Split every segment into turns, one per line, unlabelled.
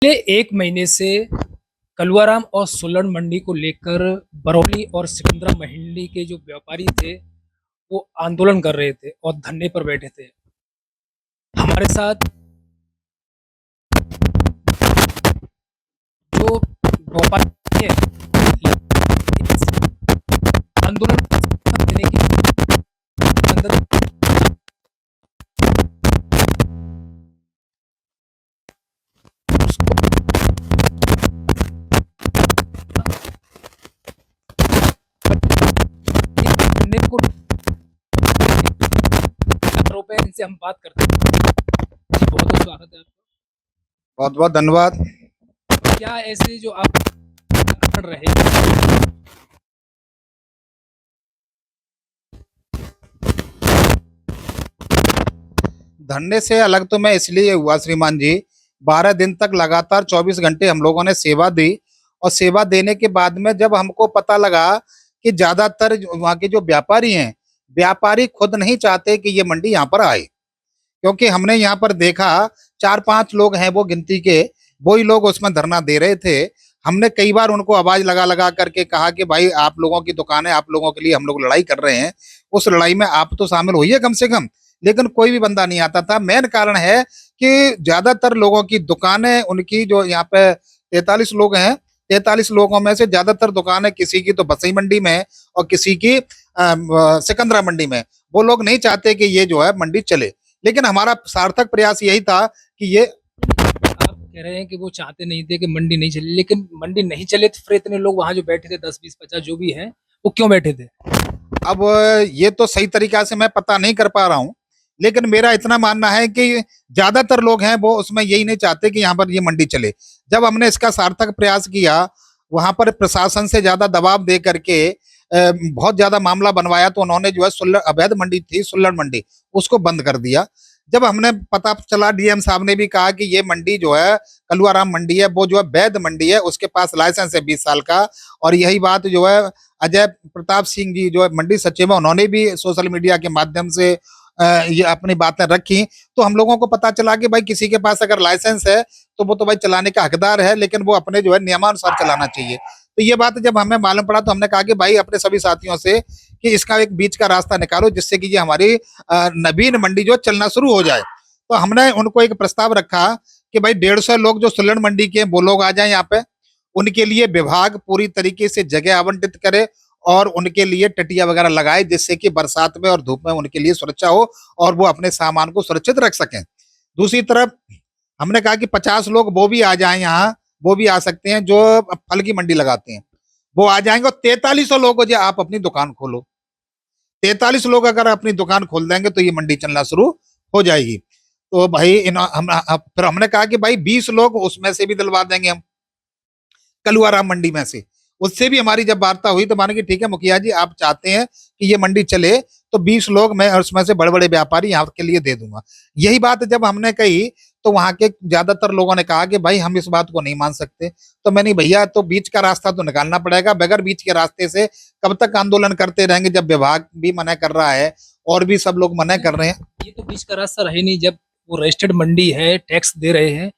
पिछले एक महीने से कलुआराम और सोलन मंडी को लेकर बरौली और सिकंदरा मंडी के जो व्यापारी थे वो आंदोलन कर रहे थे और धरने पर बैठे थे। हमारे साथ जो व्यापारी है इस आंदोलन देने के अंदर धरने को आरोप है, इनसे हम बात करते हैं। जी, बहुत बहुत स्वागत है आपका।
बहुत बहुत धन्यवाद।
क्या ऐसे जो आप कर रहे हैं
धरने से अलग तो मैं इसलिए हुआ श्रीमान जी, 12 दिन तक लगातार 24 घंटे हम लोगों ने सेवा दी। और सेवा देने के बाद में जब हमको पता लगा कि ज्यादातर वहाँ के जो व्यापारी हैं, व्यापारी खुद नहीं चाहते कि ये मंडी यहाँ पर आए। क्योंकि हमने यहाँ पर देखा 4-5 लोग हैं वो गिनती के, वही लोग उसमें धरना दे रहे थे। हमने कई बार उनको आवाज लगा लगा करके कहा कि भाई आप लोगों की दुकान है, आप लोगों के लिए हम लोग लड़ाई कर रहे हैं, उस लड़ाई में आप तो शामिल होइए कम से कम। लेकिन कोई भी बंदा नहीं आता था। मेन कारण है कि ज्यादातर लोगों की दुकानें, उनकी जो यहाँ पे 43 लोग हैं, 43 लोगों में से ज्यादातर दुकानें किसी की तो बसई मंडी में है और किसी की सिकंदरा मंडी में। वो लोग नहीं चाहते कि ये जो है मंडी चले। लेकिन हमारा सार्थक प्रयास यही था कि ये
आप कह रहे हैं कि वो चाहते नहीं थे कि मंडी नहीं चले, लेकिन मंडी नहीं चले तो फिर इतने लोग वहां जो बैठे थे 10 20 50 जो भी हैं वो क्यों बैठे थे?
अब ये तो सही तरीका से मैं पता नहीं कर पा रहा हूँ। लेकिन मेरा इतना मानना है कि ज्यादातर लोग हैं वो उसमें यही नहीं चाहते कि यहाँ पर ये मंडी चले। जब हमने इसका सार्थक प्रयास किया, वहां पर प्रशासन से ज्यादा दबाव दे करके बहुत ज्यादा मामला बनवाया, तो उन्होंने जो है सुल्लड़ अवैध मंडी थी, सुल्लड़ मंडी, उसको बंद कर दिया। जब हमने पता चला, डीएम साहब ने भी कहा कि ये मंडी जो है कलुआराम मंडी है, वो जो है वैध मंडी है, उसके पास लाइसेंस है 20 साल का। और यही बात जो है अजय प्रताप सिंह जी जो है मंडी सचिव है, उन्होंने भी सोशल मीडिया के माध्यम से ये अपनी बातें रखी। तो हम लोगों को पता चला कि भाई किसी के पास अगर लाइसेंस है तो वो तो भाई चलाने का हकदार है, लेकिन वो अपने जो है नियमानुसार चलाना चाहिए। तो ये बात जब हमें मालूम पड़ा तो हमने कहा कि भाई अपने सभी साथियों से कि इसका एक बीच का रास्ता निकालो, जिससे कि ये हमारी नवीन मंडी जो चलना शुरू हो जाए। तो हमने उनको एक प्रस्ताव रखा कि भाई 150 लोग जो सुल्लड़ मंडी के वो लोग आ जाए यहाँ पे। उनके लिए विभाग पूरी तरीके से जगह आवंटित करे और उनके लिए टटिया वगैरह लगाए, जिससे कि बरसात में और धूप में उनके लिए सुरक्षा हो और वो अपने सामान को सुरक्षित रख सकें। दूसरी तरफ हमने कहा कि 50 लोग वो भी आ जाएं यहाँ, वो भी आ सकते हैं जो फल की मंडी लगाते हैं, वो आ जाएंगे। और 4300 लोग को जो आप अपनी दुकान खोलो, 43 लोग अगर अपनी दुकान खोल देंगे तो ये मंडी चलना शुरू हो जाएगी। तो भाई फिर हमने कहा कि भाई 20 लोग उसमें से भी दिलवा देंगे हम, कलुआराम मंडी में से। उससे भी हमारी जब वार्ता हुई तो माने कि ठीक है मुखिया जी, आप चाहते हैं कि ये मंडी चले तो 20 लोग मैं उसमें से बड़े बड़े व्यापारी यहाँ के लिए दे दूंगा। यही बात जब हमने कही तो वहां के ज्यादातर लोगों ने कहा कि भाई हम इस बात को नहीं मान सकते। तो मैंने भैया तो बीच का रास्ता तो निकालना पड़ेगा, बगैर बीच के रास्ते से कब तक आंदोलन करते रहेंगे जब विभाग भी मना कर रहा है और भी सब लोग मना कर रहे हैं।
ये तो बीच का रास्ता रहे नहीं, जब वो रजिस्टर्ड मंडी है, टैक्स दे रहे हैं,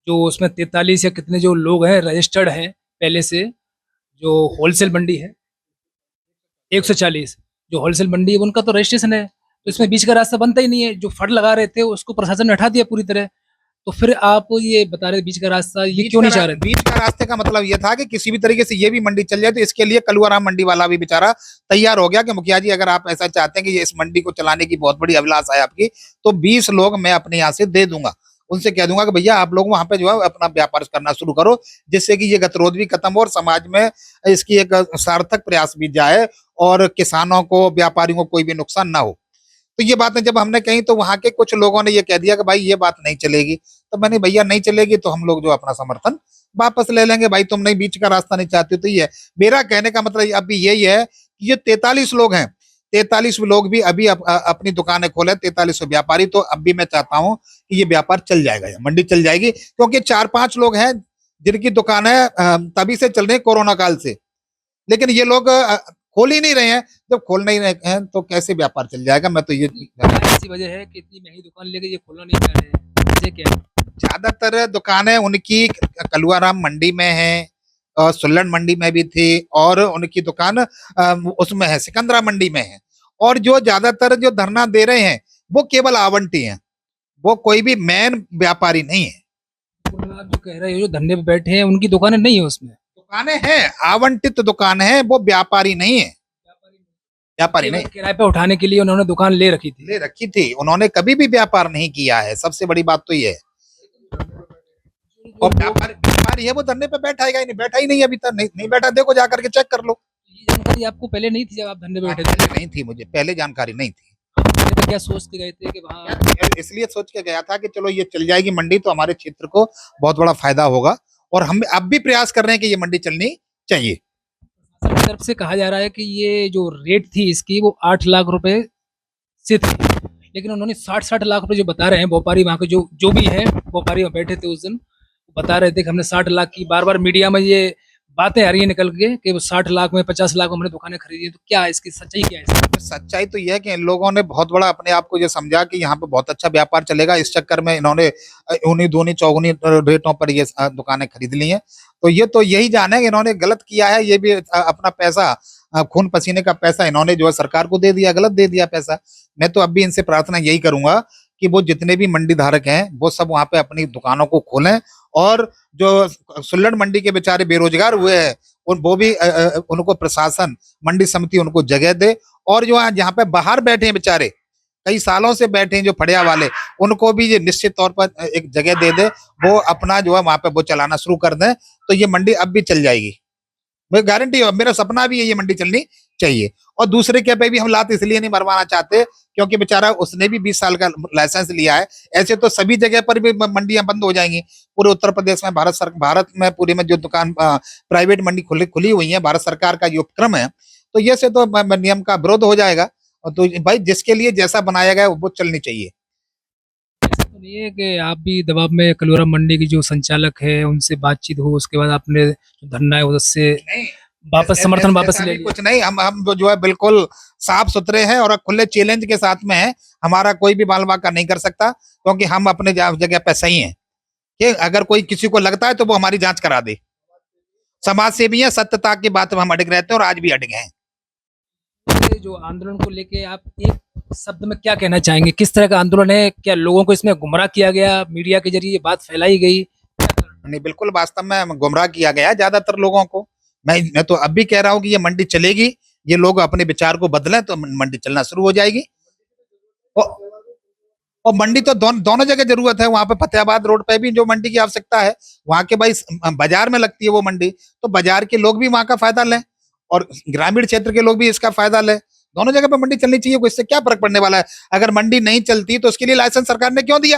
जो उसमें 43 या कितने जो लोग हैं रजिस्टर्ड हैं पहले से। जो होलसेल मंडी है 140, जो होलसेल मंडी है उनका तो रजिस्ट्रेशन है, तो इसमें बीच का रास्ता बनता ही नहीं है। जो फड़ लगा रहे थे उसको प्रशासन ने हटा दिया पूरी तरह। तो फिर आप ये बता रहे बीच का रास्ता ये क्यों नहीं चाह रहे?
बीच का रास्ते का मतलब ये था कि किसी भी तरीके से ये भी मंडी चल जाए। तो इसके लिए कलुआराम मंडी वाला भी बेचारा तैयार हो गया कि मुखिया जी अगर आप ऐसा चाहते हैं कि ये इस मंडी को चलाने की बहुत बड़ी अभिलाषा है आपकी, तो 20 लोग मैं अपने यहाँ से दे दूंगा। उनसे कह दूंगा कि भैया आप लोग वहां पे जो है अपना व्यापार करना शुरू करो, जिससे कि ये गतिरोध भी खत्म हो और समाज में इसकी एक सार्थक प्रयास भी जाए और किसानों को, व्यापारियों को कोई भी नुकसान ना हो। तो ये बातें जब हमने कही तो वहां के कुछ लोगों ने ये कह दिया कि भाई ये बात नहीं चलेगी। तो मैंने भैया नहीं चलेगी तो हम लोग जो अपना समर्थन वापस ले लेंगे, भाई तुम नहीं बीच का रास्ता नहीं चाहते। तो ये मेरा कहने का मतलब अभी यही है कि ये 43 लोग हैं, 43 लोग भी अभी अपनी दुकानें खोले, 43 व्यापारी। तो अब भी मैं चाहता हूँ कि ये व्यापार चल जाएगा, मंडी चल जाएगी, क्योंकि 4-5 लोग हैं जिनकी दुकानें तभी से चल रही है कोरोना काल से। लेकिन ये लोग खोल ही नहीं रहे हैं। जब खोल नहीं रहे हैं तो कैसे व्यापार चल जाएगा? मैं तो ये
ऐसी वजह है कि इतनी महंगी दुकान लेके ये खोलना नहीं चाह रहे हैं, वजह क्या है?
ज्यादातर दुकानें उनकी कलुआराम मंडी में है, और सुल्लन मंडी में भी थी, और उनकी दुकान उसमें है, सिकंदरा मंडी में है। और जो ज्यादातर जो धरना दे रहे हैं वो केवल आवंटी हैं, वो कोई भी मेन व्यापारी नहीं है।
आप जो कह रहे हो जो धरने पे बैठे हैं उनकी दुकानें नहीं है उसमें?
दुकानें हैं, आवंटित दुकान है, वो व्यापारी नहीं है, व्यापारी
केवल
नहीं।
किराए पे उठाने के लिए उन्होंने दुकान ले रखी थी।
ले रखी थी, उन्होंने कभी भी व्यापार नहीं किया है, सबसे बड़ी बात तो ये है। और व्यापारी व्यापारी है वो धरने पे बैठा ही नहीं, बैठा ही नहीं अभी तक, नहीं, नहीं बैठा, देखो जा करके चेक कर लो।
ये जानकारी आपको पहले नहीं थी जब आप धरने पे बैठे थे?
पहले नहीं थी, मुझे पहले जानकारी नहीं थी।
धरने पे क्या सोच के गए थे कि वहाँ?
यार, इसलिए सोच के गया था कि चलो ये चल जाएगी मंडी तो हमारे क्षेत्र को बहुत बड़ा फायदा होगा, और हम अब भी प्रयास कर रहे हैं कि ये मंडी चलनी चाहिए।
प्रशासन की तरफ से कहा जा रहा है कि ये जो रेट थी इसकी वो 8 लाख रुपए से थी, लेकिन उन्होंने 60-60 लाख रुपए जो बता रहे हैं व्यापारी वहाँ के जो जो भी हैं व्यापारी वहाँ बैठे थे उस दिन, बता रहे थे कि हमने 60 लाख की, बार बार मीडिया में ये बातें आ रही है निकल के कि वो 60 लाख में 50 लाख में हमने दुकानें खरीदी हैं। तो क्या है इसकी सच्चाई, क्या है इसकी?
सच्चाई तो यह है कि इन लोगों ने बहुत बड़ा अपने आप को ये समझा कि यहाँ पे बहुत अच्छा व्यापार चलेगा, इस चक्कर में इन्होंने उन्हीं दूनी चौगुनी रेटों पर ये दुकानें खरीद ली हैं। तो ये तो यही जाने कि इन्होंने गलत किया है, ये भी अपना पैसा, खून पसीने का पैसा इन्होंने जो है सरकार को दे दिया, गलत दे दिया पैसा। मैं तो अब भी इनसे प्रार्थना यही करूंगा कि वो जितने भी मंडी धारक हैं वो सब वहां पे अपनी दुकानों को खोलें, और जो सुल्लड़ मंडी के बेचारे बेरोजगार हुए हैं उन वो भी उनको प्रशासन, मंडी समिति उनको जगह दे, और जो जहाँ पे बाहर बैठे हैं बेचारे, कई सालों से बैठे हैं जो फड़िया वाले, उनको भी ये निश्चित तौर पर एक जगह दे दे, वो अपना जो है वहां पे वो चलाना शुरू कर दें, तो ये मंडी अब भी चल जाएगी। मैं गारंटी, मेरा सपना भी है ये मंडी चलनी चाहिए। और दूसरे के पे भी हम लात इसलिए नहीं मरवाना चाहते क्योंकि बेचारा उसने भी 20 साल का लाइसेंस लिया है, ऐसे तो सभी जगह पर भी मंडियां बंद हो जाएंगी। पूरे उत्तर प्रदेश में, भारत में पूरे में जो दुकान प्राइवेट मंडी खुली खुली हुई है, भारत सरकार का ये उपक्रम है, तो ये से तो नियम का विरोध हो जाएगा। और तो भाई जिसके लिए जैसा बनाया गया वो चलनी चाहिए।
ऐसा तो नहीं है कि आप भी दबाव में कलौरा मंडी की जो संचालक है उनसे बातचीत हो, उसके बाद आपने जो धरना है उससे
नहीं,
वापस समर्थन वापस
ऐसा
ले
भी
लिया?
कुछ नहीं, हम जो है बिल्कुल साफ सुथरे हैं और खुले चैलेंज के साथ में है। हमारा कोई भी बाल बांका नहीं कर सकता, क्योंकि हम अपने जगह पे सही हैं। कि अगर कोई किसी को लगता है तो वो हमारी जांच करा दे। समाज सेवी है, सत्यता की बात में हम अड़िग रहते हैं और आज भी अड़िग हैं।
ये जो आंदोलन को लेके आप एक शब्द में क्या कहना चाहेंगे? किस तरह का आंदोलन है? क्या लोगों को इसमें गुमराह किया गया, मीडिया के जरिए ये बात फैलाई गई?
नहीं, बिल्कुल वास्तव में गुमराह किया गया है ज्यादातर लोगों को। मैं तो अब भी कह रहा हूँ कि ये मंडी चलेगी, ये लोग अपने विचार को बदलें तो मंडी चलना शुरू हो जाएगी। और, और मंडी तो दोनों जगह जरूरत है, वहां पे फतेहाबाद रोड पे भी जो मंडी की आवश्यकता है, वहां के भाई बाजार में लगती है वो मंडी, तो बाजार के लोग भी वहां का फायदा लें और ग्रामीण क्षेत्र के लोग भी इसका फायदा लें। दोनों जगह पे मंडी चलनी चाहिए, इससे क्या फर्क पड़ने वाला है? अगर मंडी नहीं चलती तो उसके लिए लाइसेंस सरकार ने क्यों दिया?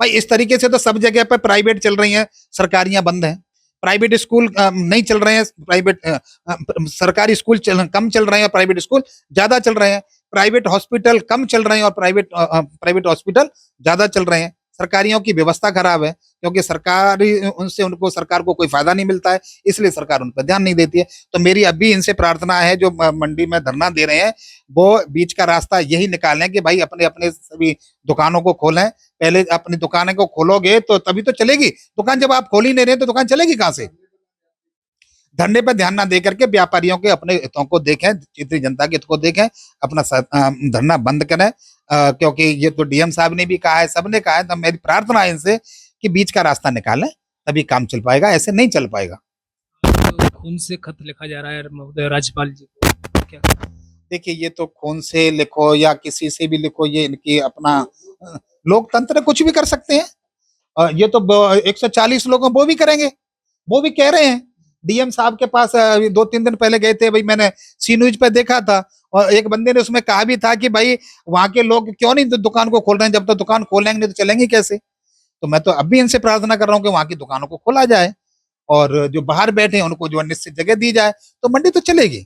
भाई इस तरीके से तो सब जगह पे प्राइवेट चल रही हैं, सरकारियां बंद हैं। प्राइवेट स्कूल नहीं चल रहे हैं, सरकारी स्कूल कम चल रहे हैं, प्राइवेट स्कूल ज्यादा चल रहे हैं। प्राइवेट हॉस्पिटल कम चल रहे हैं और प्राइवेट हॉस्पिटल ज्यादा चल रहे हैं। सरकारियों की व्यवस्था खराब है, क्योंकि सरकारी उनसे उनको सरकार को कोई फायदा नहीं मिलता है, इसलिए सरकार उन पर ध्यान नहीं देती है। तो मेरी अब भी इनसे प्रार्थना है, जो मंडी में धरना दे रहे हैं, वो बीच का रास्ता यही निकालें कि भाई अपने अपने सभी दुकानों को खोलें। पहले अपनी दुकानें को खोलोगे तो तभी तो चलेगी दुकान, जब आप खोल ही नहीं रहे तो दुकान चलेगी कहां से? धरने पर ध्यान ना दे करके व्यापारियों के अपने हितों को देखें, क्षेत्रीय जनता के हित को देखें, अपना धरना बंद करें। क्योंकि ये तो डीएम साहब ने भी कहा है, सबने कहा है, तो मेरी प्रार्थना है इनसे कि बीच का रास्ता निकालें, तभी काम चल पाएगा, ऐसे नहीं चल पाएगा।
तो खून से खत लिखा जा रहा है महोदय राज्यपाल जी को, क्या?
देखिए, ये तो खून से लिखो या किसी से भी लिखो, ये इनकी अपना लोकतंत्र, कुछ भी कर सकते हैं। ये तो 140 लोग वो भी करेंगे, वो भी कह रहे हैं। डीएम साहब के पास 2-3 दिन पहले गए थे भाई, मैंने सी न्यूज पे देखा था, और एक बंदे ने उसमें कहा भी था कि भाई वहां के लोग क्यों नहीं दुकान को खोल रहे हैं, जब तक दुकान खोलेंगे नहीं तो चलेंगे कैसे? तो मैं तो अब भी इनसे प्रार्थना कर रहा हूँ कि वहां की दुकानों को खोला जाए, और जो बाहर बैठे हैं उनको जो निश्चित जगह दी जाए, तो मंडी तो चलेगी।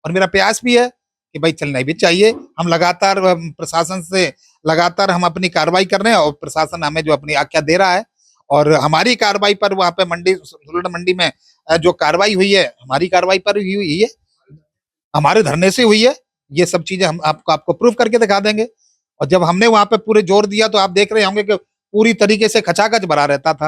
और मेरा प्रयास भी है कि भाई चलना भी चाहिए। हम लगातार प्रशासन से लगातार हम अपनी कार्रवाई कर रहे हैं, और प्रशासन हमें जो अपनी आज्ञा दे रहा है, और हमारी कार्रवाई पर वहां पे मंडी में जो कार्रवाई हुई है, हमारी कार्रवाई पर ही हुई है, हमारे धरने से हुई है। ये सब चीजें हम आपको प्रूफ करके दिखा देंगे। और जब हमने वहां पे पूरे जोर दिया तो आप देख रहे होंगे कि पूरी तरीके से खचाखच भरा रहता था।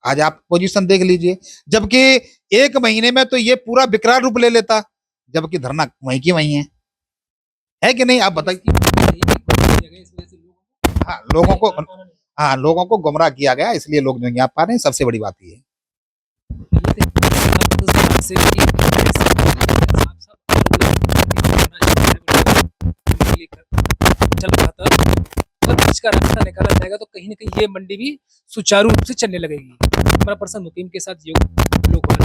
आज आप पोजीशन देख लीजिए, जबकि 1 महीने में तो ये पूरा विकराल रूप ले लेता, जबकि धरना वहीं की वहीं है कि नहीं? आप बताइए। हाँ, लोगों को, हाँ, लोगों को गुमराह किया गया, इसलिए लोग नहीं आ पा रहे हैं, सबसे बड़ी बात ये है।
चल रहा था, अगर इसका रास्ता निकाला जाएगा तो कहीं ना कहीं ये मंडी भी सुचारू रूप से चलने लगेगी। हमारा पर्सन मुकीम के साथ योग लोग